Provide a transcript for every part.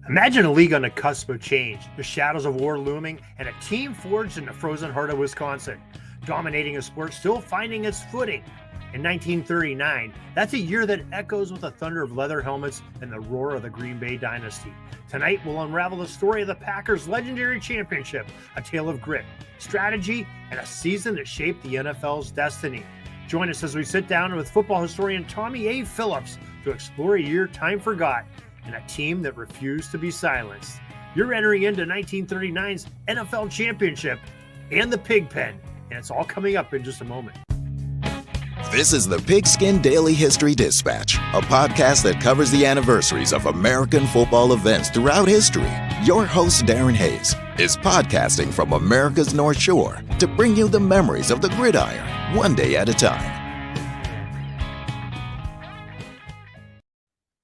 Imagine a league on the cusp of change, the shadows of war looming, and a team forged in the frozen heart of Wisconsin, dominating a sport still finding its footing. In 1939, that's a year that echoes with the thunder of leather helmets and the roar of the Green Bay dynasty. Tonight, we'll unravel the story of the Packers' legendary championship, a tale of grit, strategy, and a season that shaped the NFL's destiny. Join us as we sit down with football historian Tommy Phillips to explore a year time forgot and a team that refused to be silenced. You're entering into 1939's NFL Championship and the Pig Pen, and it's all coming up in just a moment. This is the Pigskin Daily History Dispatch, a podcast that covers the anniversaries of American football events throughout history. Your host, Darren Hayes, is podcasting from America's North Shore to bring you the memories of the gridiron, one day at a time.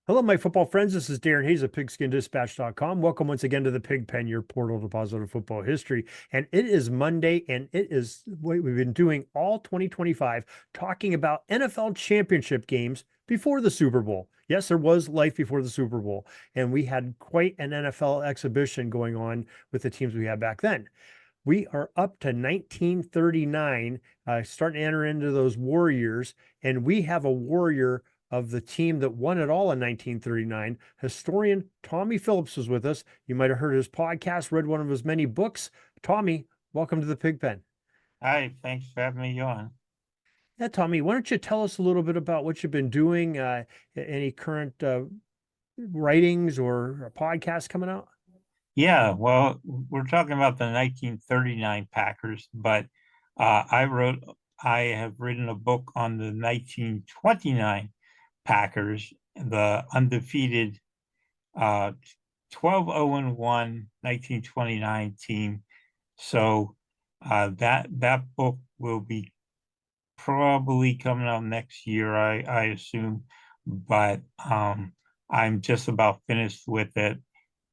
Hello, my football friends. This is Darren Hayes of pigskindispatch.com. Welcome once again to the Pig Pen, your portal to positive football history. And it is Monday, and it is what we've been doing all 2025, talking about NFL championship games before the Super Bowl. Yes, there was life before the Super Bowl, and we had quite an NFL exhibition going on with the teams we had back then. We are up to 1939, starting to enter into those war years, and we have a warrior of the team that won it all in 1939. Historian Tommy Phillips was with us. You might have heard his podcast, read one of his many books. Tommy, welcome to the Pig Pen. Hi, thanks for having me on. Yeah, Tommy, why don't you tell us a little bit about what you've been doing, any current writings or podcasts coming out? Yeah, well, we're talking about the 1939 Packers, but I have written a book on the 1929 Packers, the undefeated 12-0-1 1929 team. So that book will be probably coming out next year, I assume, but I'm just about finished with it,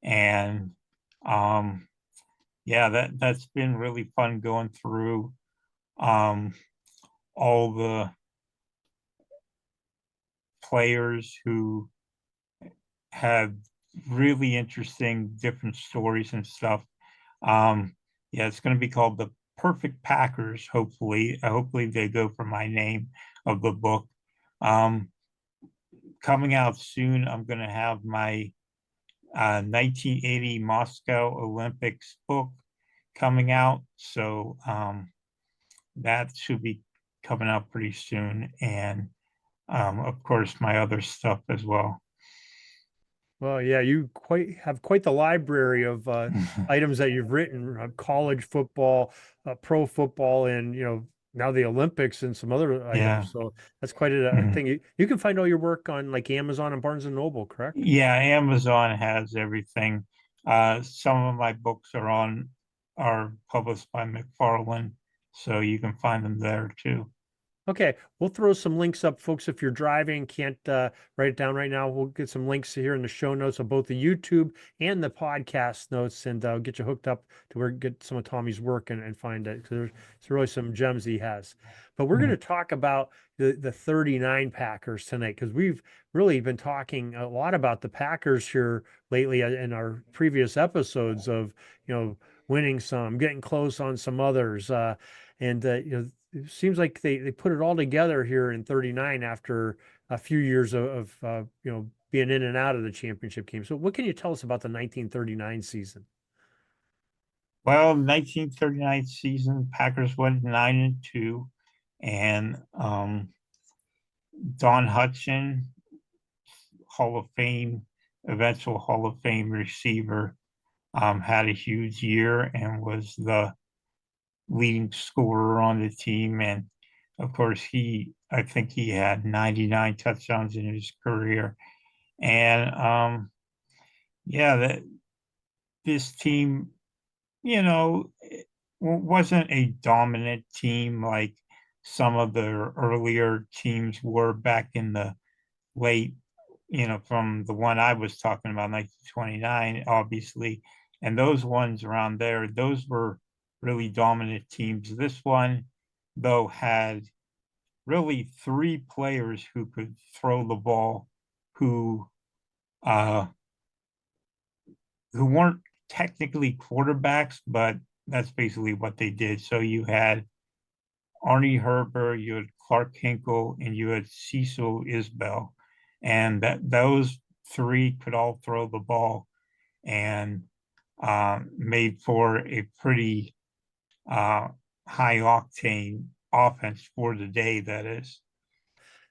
and yeah, that's been really fun going through all the players who have really interesting different stories and stuff. Yeah, it's going to be called The Perfect Packers. Hopefully they go for my name of the book. Coming out soon, I'm going to have my 1980 Moscow Olympics book coming out. So that should be coming out pretty soon. And of course, my other stuff as well. Well, yeah, you have quite the library of items that you've written: college football, pro football, and now the Olympics and some other items. Yeah. So that's quite a thing. You can find all your work on like Amazon and Barnes and Noble, correct? Yeah, Amazon has everything. Some of my books are published by McFarlane, so you can find them there too. Okay, we'll throw some links up, folks. If you're driving, can't write it down right now, we'll get some links here in the show notes of both the YouTube and the podcast notes, and I'll get you hooked up to where get some of Tommy's work and find it. So there's really some gems he has. But we're going to talk about the 39 Packers tonight, because we've really been talking a lot about the Packers here lately in our previous episodes of winning some, getting close on some others, and it seems like they put it all together here in 39 after a few years of being in and out of the championship game. So what can you tell us about the 1939 season? Well, 1939 season, Packers went 9-2, and Don Hutchin, eventual Hall of Fame receiver, had a huge year and was the leading scorer on the team. And of course, I think he had 99 touchdowns in his career. And this team, wasn't a dominant team like some of the earlier teams were back in the late, from the one I was talking about, 1929, obviously, and those ones around there, those were really dominant teams. This one, though, had really three players who could throw the ball, who who weren't technically quarterbacks, but that's basically what they did. So you had Arnie Herber, you had Clark Hinkle, and you had Cecil Isbell, and that those three could all throw the ball and made for a pretty uh, high octane offense for the day. That is.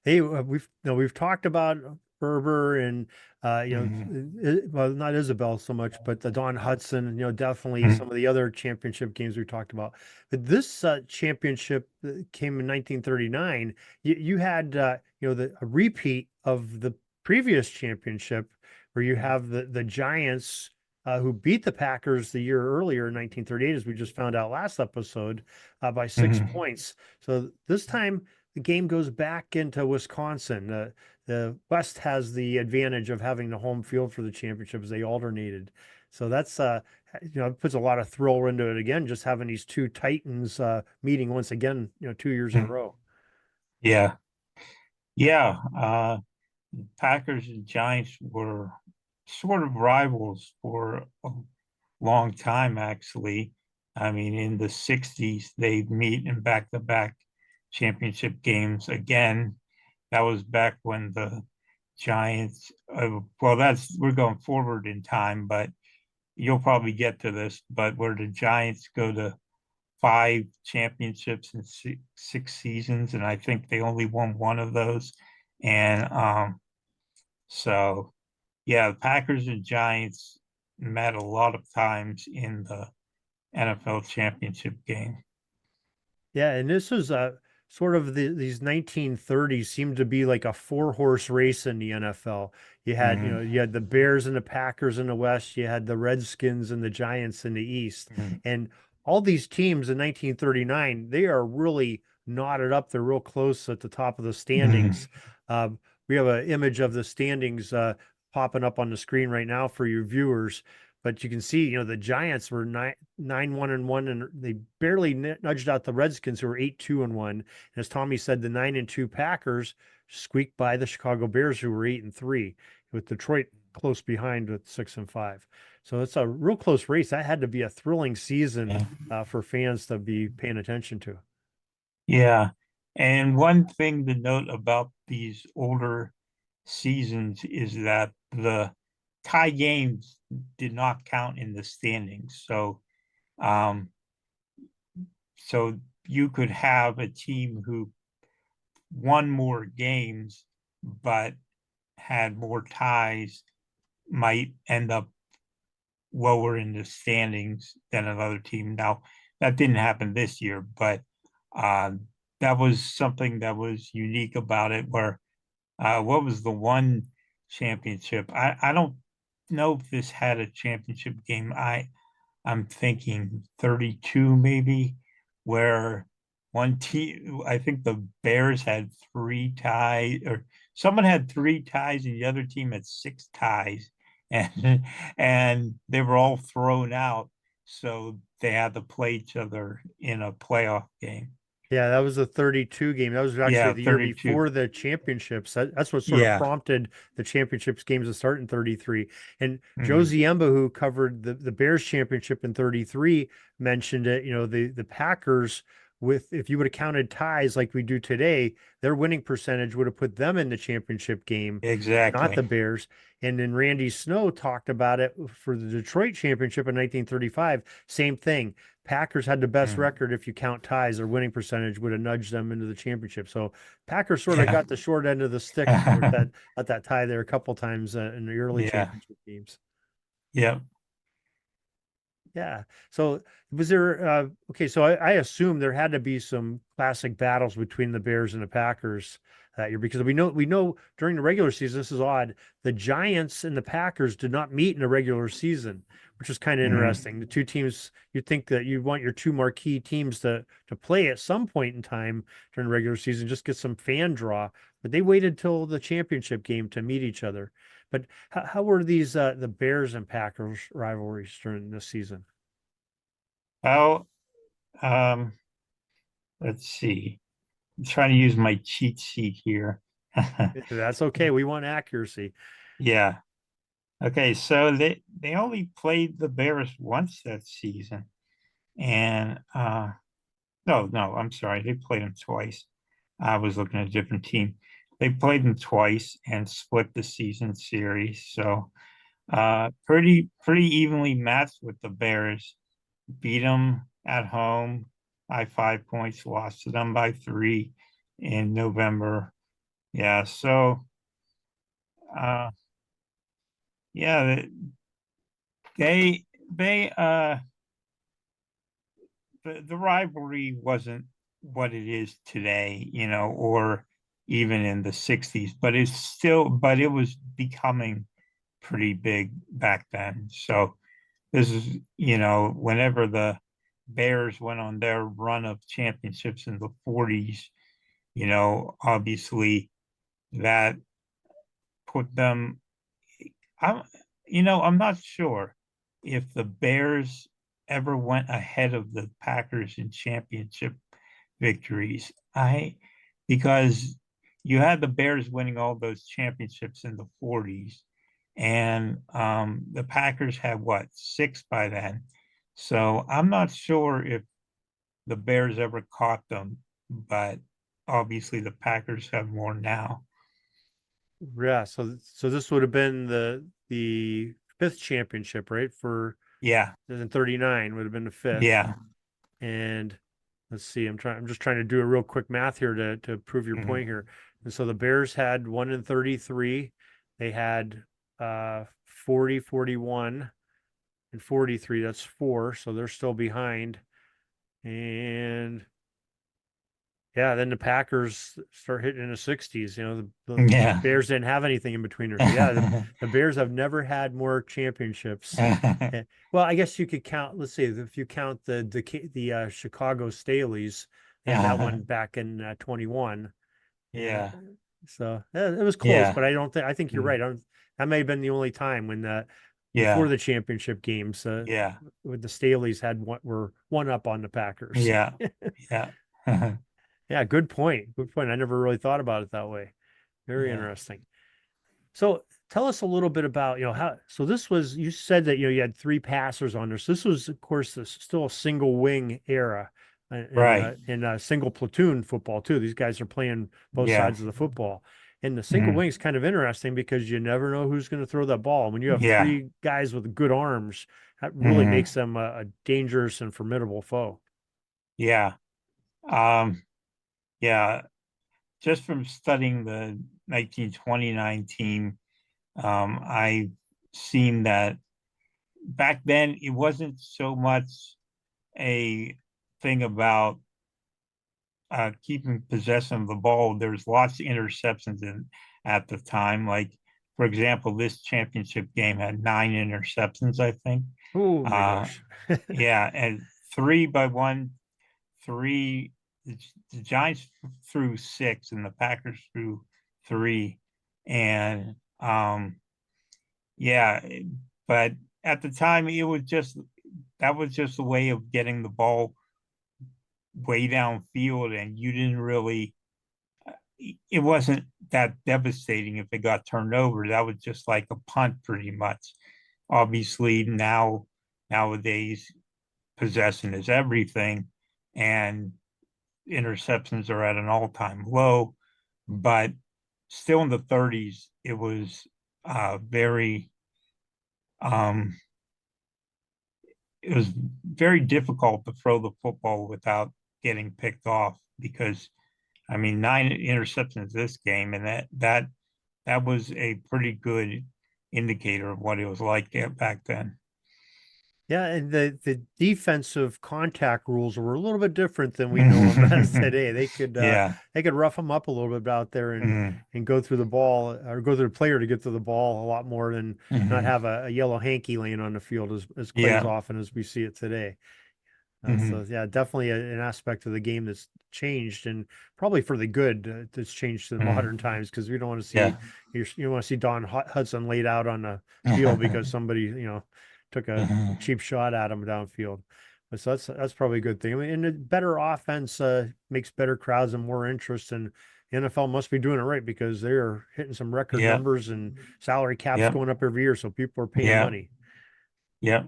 Hey, we've talked about Ferber and Mhm. well, not Isabel so much, but the Don Hudson, definitely some Mhm. of the other championship games we talked about. But this championship that came in 1939. You had a repeat of the previous championship where you have the Giants who beat the Packers the year earlier in 1938, as we just found out last episode, by 6 points. So this time the game goes back into Wisconsin. The West has the advantage of having the home field for the championship as they alternated. So that's it puts a lot of thrill into it again, just having these two Titans meeting once again, 2 years in a Mhm. row. Yeah, yeah. Packers and Giants were sort of rivals for a long time, actually. I mean, in the 60s, they'd meet in back-to-back championship games again. That was back when the Giants, well, we're going forward in time, but you'll probably get to this, but where the Giants go to five championships in six seasons, and I think they only won one of those. And so, yeah, the Packers and Giants met a lot of times in the NFL championship game. Yeah, and this was sort of these 1930s seemed to be like a four-horse race in the NFL. Mhm. You had the Bears and the Packers in the West, you had the Redskins and the Giants in the East. Mhm. And all these teams in 1939, they are really knotted up. They're real close at the top of the Mhm. standings. We have an image of the standings popping up on the screen right now for your viewers. But you can see, the Giants were 9-1-1, and they barely nudged out the Redskins, who were 8-2-1. And as Tommy said, the 9-2 Packers squeaked by the Chicago Bears, who were 8-3, with Detroit close behind with 6-5. So it's a real close race. That had to be a thrilling season Yeah. for fans to be paying attention to. Yeah. And one thing to note about these older seasons is that the tie games did not count in the standings. Um, so you could have a team who won more games but had more ties might end up lower in the standings than another team. Now, that didn't happen this year, but uh, that was something that was unique about it. Where what was the one championship? I don't know if this had a championship game. I'm thinking 32 maybe, where one team, I think the Bears had three ties, or someone had three ties and the other team had six ties, and and they were all thrown out, so they had to play each other in a playoff game. Yeah, that was a 32 game. That was actually Yeah, the year 32. before the championships. That's what sort of Yeah. prompted the championships games to start in 33. And Joe Mhm. Ziemba, who covered the Bears championship in 33, mentioned it. The Packers, with if you would have counted ties like we do today, their winning percentage would have put them in the championship game, not the Exactly. Bears. And then Randy Snow talked about it for the Detroit championship in 1935. Same thing. Packers had the best Mhm. record if you count ties. Their winning percentage would have nudged them into the championship. So Packers sort of Yeah. got the short end of the stick with that tie there a couple times in the early Yeah. championship games. Yeah. Yeah. So was there okay, so I assume there had to be some classic battles between the Bears and the Packers that year, because we know during the regular season, this is odd, the Giants and the Packers did not meet in the regular season, which is kind of Mhm. interesting. The two teams, you'd think that you want your two marquee teams to play at some point in time during the regular season, just get some fan draw, but they waited till the championship game to meet each other. But how were these the Bears and Packers rivalries during this season? How um let's see. I'm trying to use my cheat sheet here. That's okay. We want accuracy. Yeah. Okay, so they only played the Bears once that season, and no, I'm sorry, they played them twice. I was looking at a different team. They played them twice and split the season series. So pretty evenly matched with the Bears. Beat them at home by 5 points, lost to them by 3 in November. Yeah, so uh yeah, they the rivalry wasn't what it is today, or even in the 60s, but it was becoming pretty big back then. So this is, whenever the Bears went on their run of championships in the 40s, obviously that put them, I'm, I'm not sure if the Bears ever went ahead of the Packers in championship victories. Because you had the Bears winning all those championships in the 40s, and the Packers had what, six by then. So I'm not sure if the Bears ever caught them, but obviously the Packers have more now. Yeah, so this would have been the fifth championship, right? For Yeah, in 39 would have been the fifth. yeah. And let's see, I'm just trying to do a real quick math here to prove your Mhm. point here. And so the Bears had 1 in 33. They had 40, 41, and 43. That's four, so they're still behind. And yeah, then the Packers start hitting in the 60s. The Yeah. Bears didn't have anything in between there. So yeah, the Bears have never had more championships. Well, I guess you could count. Let's see, if you count the Chicago Staleys, they had that one back in 21. Yeah, Yeah. so yeah, it was close, Yeah. but I think you're Mm. right. That may have been the only time when before Yeah. the championship games, Yeah. with the Staleys were one up on the Packers. Yeah. Yeah. Yeah, good point. Good point. I never really thought about it that way. Very Yeah. interesting. So tell us a little bit about, how, so this was, you said that, you had three passers on this. This was, of course, still a single wing era Right. in single platoon football too. These guys are playing both Yeah. sides of the football. And the single Mm. wing is kind of interesting because you never know who's going to throw that ball. When you have Yeah. three guys with good arms, that really Hmm. makes them a dangerous and formidable foe. Yeah. Um, yeah. Just from studying the 1929 team, I've seen that back then it wasn't so much a thing about keeping possession of the ball. There's lots of interceptions at the time. Like, for example, this championship game had 9 interceptions, I think. Oh my Uh, gosh. yeah, and three by one, three. The Giants threw six, and the Packers threw three, and yeah, but at the time it was just that was just a way of getting the ball way downfield, and you didn't really it wasn't that devastating if it got turned over. That was just like a punt pretty much. Obviously nowadays possession is everything, and interceptions are at an all-time low, but still in the 30s it was very um it was very difficult to throw the football without getting picked off because I mean 9 interceptions this game, and that was a pretty good indicator of what it was like back then. Yeah, and the defensive contact rules were a little bit different than we know them as today. Yeah. They could rough them up a little bit out there Mhm. and go through the ball or go through the player to get to the ball a lot more than not Mhm. have a yellow hanky laying on the field as quite as Yeah. often as we see it today. So Mhm. yeah, definitely an aspect of the game that's changed and probably for the good that's changed to the modern Mhm. times because we don't want to see Yeah. you want to see Don Hudson laid out on the field because somebody took a Mhm. cheap shot at him downfield. But so that's probably a good thing. I mean, and a better offense makes better crowds and more interest, and the NFL must be doing it right because they're hitting some record Yeah. numbers and salary caps Yeah. going up every year. So people are paying Yeah. money. Yeah.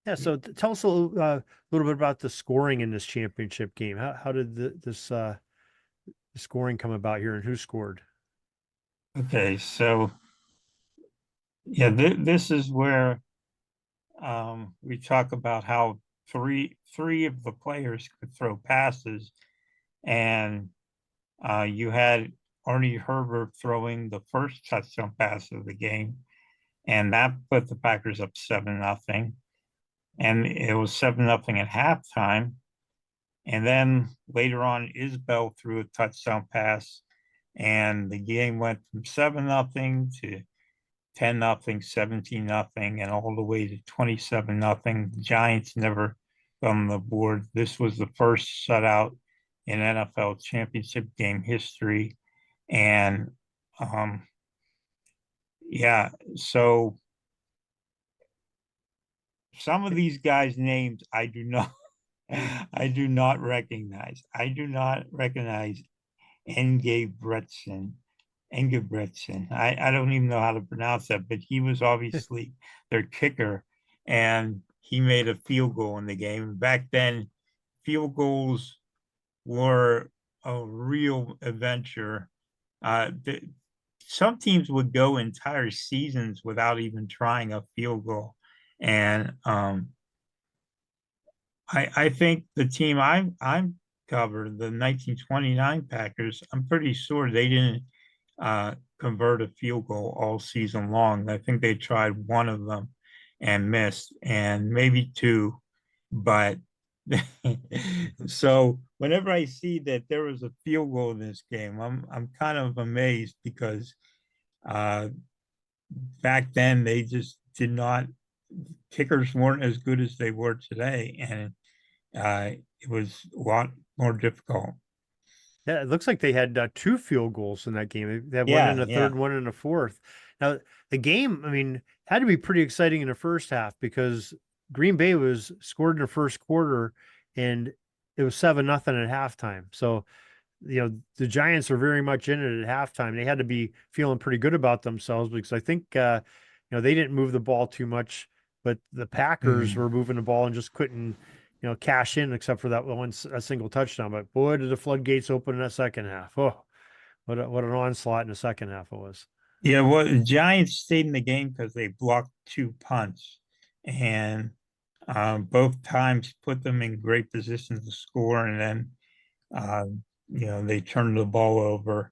Yeah. So tell us a little bit about the scoring in this championship game. How did this the scoring come about here and who scored? Okay. So yeah, this is where we talk about how three of the players could throw passes, and you had Arnie Herbert throwing the first touchdown pass of the game, and that put the Packers up 7-0. And it was 7-0 at halftime. And then later on, Isbell threw a touchdown pass, and the game went from 7-0 to 10-0, 17-0, and all the way to 27-0. The Giants never got on the board. This was the first shutout in NFL championship game history. And yeah, so some of these guys' names I do not recognize. I do not recognize Engebretson. Engebretson. I don't even know how to pronounce that, but he was obviously their kicker, and he made a field goal in the game. Back then, field goals were a real adventure. The, some teams would go entire seasons without even trying a field goal, and I think the team I'm covered, the 1929 Packers, I'm pretty sure they didn't convert a field goal all season long. I think they tried one of them and missed, and maybe two. But so whenever I see that there was a field goal in this game, I'm kind of amazed because uh, back then they just did not. Kickers weren't as good as they were today, and it was a lot more difficult. Yeah, it looks like they had two field goals in that game. They had one in Yeah, the third, yeah. one in the fourth. Now, the game, I mean, had to be pretty exciting in the first half because Green Bay was scored in the first quarter and it was 7-0 at halftime. So, the Giants are very much in it at halftime. They had to be feeling pretty good about themselves because I think, they didn't move the ball too much, but the Packers Mm. were moving the ball and just couldn't cash in except for that a single touchdown. But boy, did the floodgates open in that second half. Oh, what an onslaught in the second half it was. Yeah, well, the Giants stayed in the game because they blocked two punts, and both times put them in great positions to score, and then uh, they turned the ball over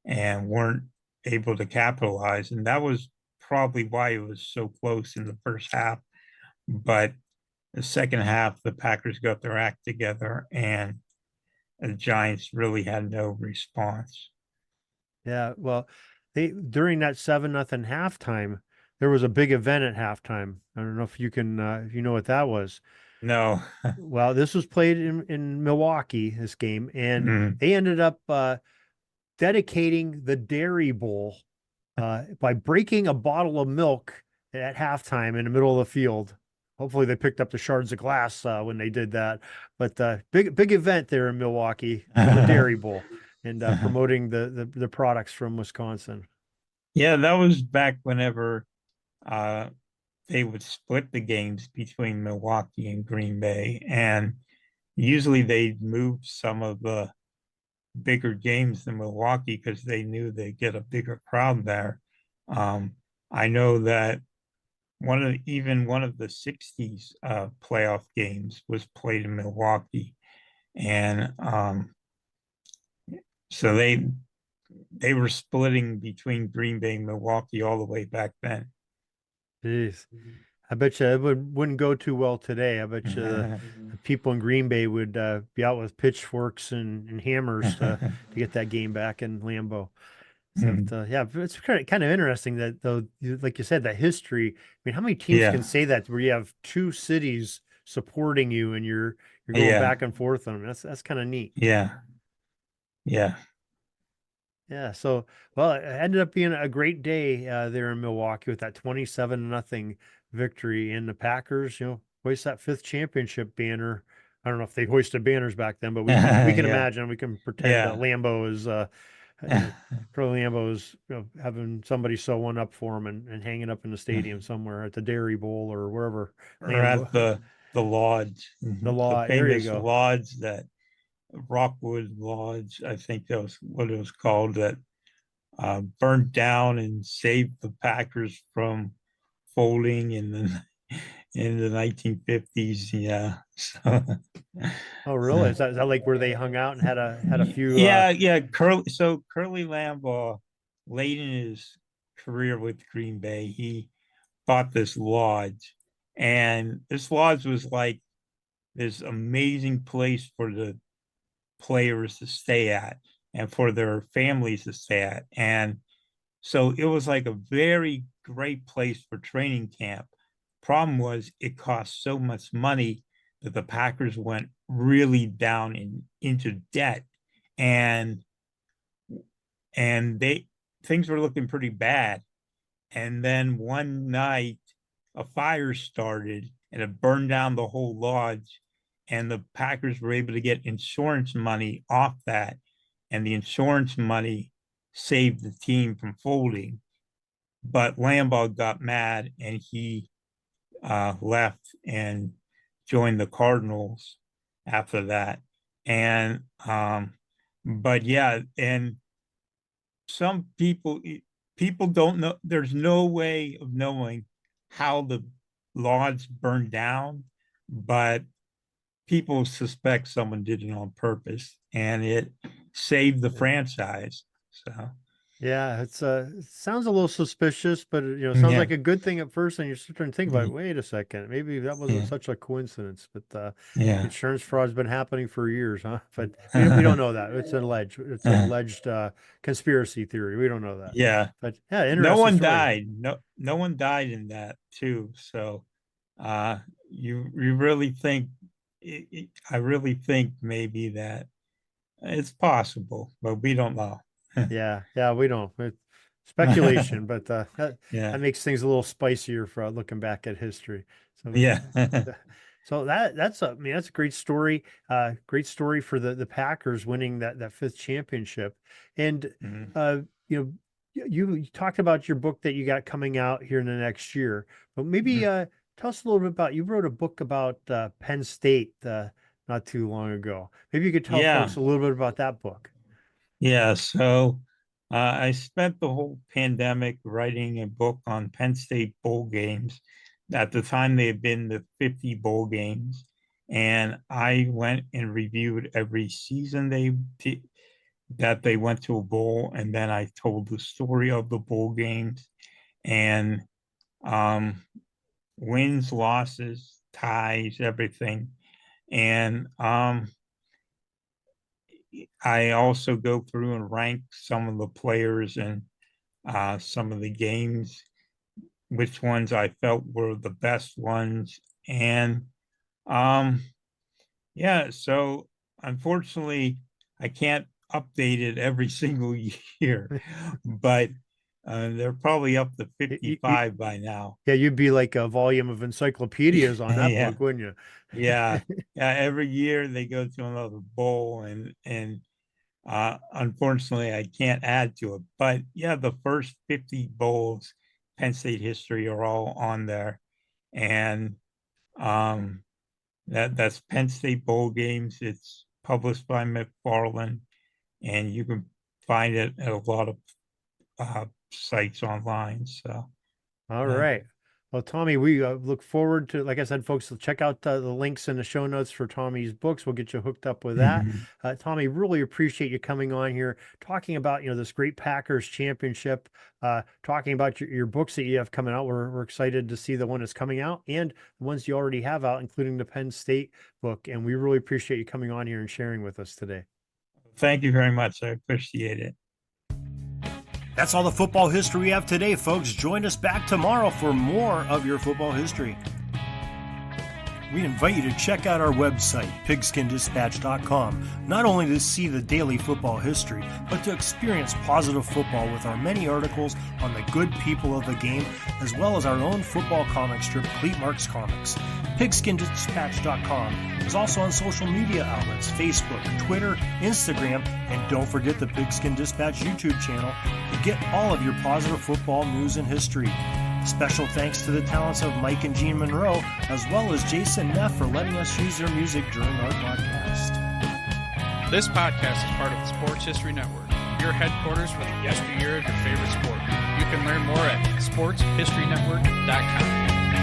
and weren't able to capitalize, and that was probably why it was so close in the first half. But the second half, the Packers got their act together, and the Giants really had no response. Yeah, well, they during that 7-0 halftime, there was a big event at halftime. I don't know if you know what that was. No. Well, this was played in Milwaukee, this game, and Mm. they ended up dedicating the Dairy Bowl by breaking a bottle of milk at halftime in the middle of the field. Hopefully, they picked up the shards of glass when they did that. But big event there in Milwaukee for the Dairy Bowl and promoting the products from Wisconsin. Yeah, that was back whenever uh, they would split the games between Milwaukee and Green Bay, and usually they'd move some of the bigger games to Milwaukee because they knew they'd get a bigger crowd there. Um, I know that even one of the '60s playoff games was played in Milwaukee, and so they were splitting between Green Bay and Milwaukee all the way back then. Jeez. I bet you it wouldn't go too well today. I bet you the people in Green Bay would be out with pitchforks and hammers to get that game back in Lambeau. So yeah, it's kind of interesting that though, like you said, that history. I mean, how many teams can Yeah, say that where you have two cities supporting you and you're going yeah, back and forth on them? That's kind of neat. yeah, yeah. Yeah. So well, it ended up being a great day there in Milwaukee with that 27-0 victory, and the Packers, hoist that fifth championship banner I don't know if they hoisted banners back then, but we can Yeah, imagine. We can pretend yeah. Lambeau is Curly Lambeau is having somebody sew one up for him and hang it up in the stadium somewhere at the Dairy Bowl or wherever Or at Lambeau the lodge, the the law. There you famous go. lodge, that Rockwood Lodge, I think that was what it was called, that burnt down and saved the Packers from folding in the 1950s. Yeah. Oh, really? Is that like where they hung out and had a few? Yeah. Curly Lambeau, late in his career with Green Bay, he bought this lodge, and this lodge was like this amazing place for the players to stay at and for their families to stay at. And so it was like a very great place for training camp. Problem was it cost so much money that the Packers went really down into debt, and they things were looking pretty bad. And then one night a fire started and it burned down the whole lodge. And the Packers were able to get insurance money off that. And the insurance money saved the team from folding. But Lambeau got mad and he left and joined the Cardinals after that. And, but yeah, and some people don't know, there's no way of knowing how the lodge burned down, but people suspect someone did it on purpose and it saved the franchise. So Yeah, it sounds a little suspicious, but it sounds yeah, like a good thing at first, and you're starting to think about yeah, it. Wait a second, maybe that wasn't yeah, such a coincidence. But yeah. insurance fraud's been happening for years, huh? But we don't know that. It's an alleged conspiracy theory. We don't know that. Yeah. But yeah, No interesting one story. died. No one died in that too. So you really think I really think maybe that it's possible, but we don't know. Yeah, we don't. It's speculation, but that Yeah. makes things a little spicier for looking back at history. So, Yeah. so I mean, that's a great story. Great story for the Packers winning that fifth championship. And Mhm. uh, you know, you talked about your book that you got coming out here in the next year, but maybe Mhm. tell us a little bit about. You wrote a book about Penn State not too long ago. Maybe you could tell Yeah. folks a little bit about that book. Yeah. So I spent the whole pandemic writing a book on Penn State bowl games. At the time, they had been the 50 bowl games. And I went and reviewed every season that they went to a bowl. And then I told the story of the bowl games and um, wins, losses, ties, everything. And I also go through and rank some of the players and some of the games, which ones I felt were the best ones. And um, yeah, so unfortunately, I can't update it every single year, but they're probably up to You, 55 by now. Yeah, you'd be like a volume of encyclopedias on that Yeah, book, wouldn't yeah, you? yeah. Every year they go to another bowl, and unfortunately, I can't add to it. But yeah, the first 50 bowls, Penn State history, are all on there, and um, that's Penn State bowl games. It's published by McFarland, and you can find it at a lot of sites online. So All yeah. right. Well, Tommy, we look forward to, like I said, folks, check out the links in the show notes for Tommy's books. We'll get you hooked up with that. Mhm. Tommy, really appreciate you coming on here, talking about, this great Packers championship, talking about your books that you have coming out. We're excited to see the one that's coming out and the ones you already have out, including the Penn State book. And we really appreciate you coming on here and sharing with us today. Thank you very much. I appreciate it. That's all the football history we have today, folks. Join us back tomorrow for more of your football history. We invite you to check out our website, pigskindispatch.com, not only to see the daily football history, but to experience positive football with our many articles on the good people of the game, as well as our own football comic strip, Cleat Marks Comics. Pigskindispatch.com is also on social media outlets, Facebook, Twitter, Instagram, and don't forget the Pigskin Dispatch YouTube channel to get all of your positive football news and history. Special thanks to the talents of Mike and Gene Monroe, as well as Jason Neff for letting us use their music during our podcast. This podcast is part of the Sports History Network, your headquarters for the yesteryear of your favorite sport. You can learn more at sportshistorynetwork.com.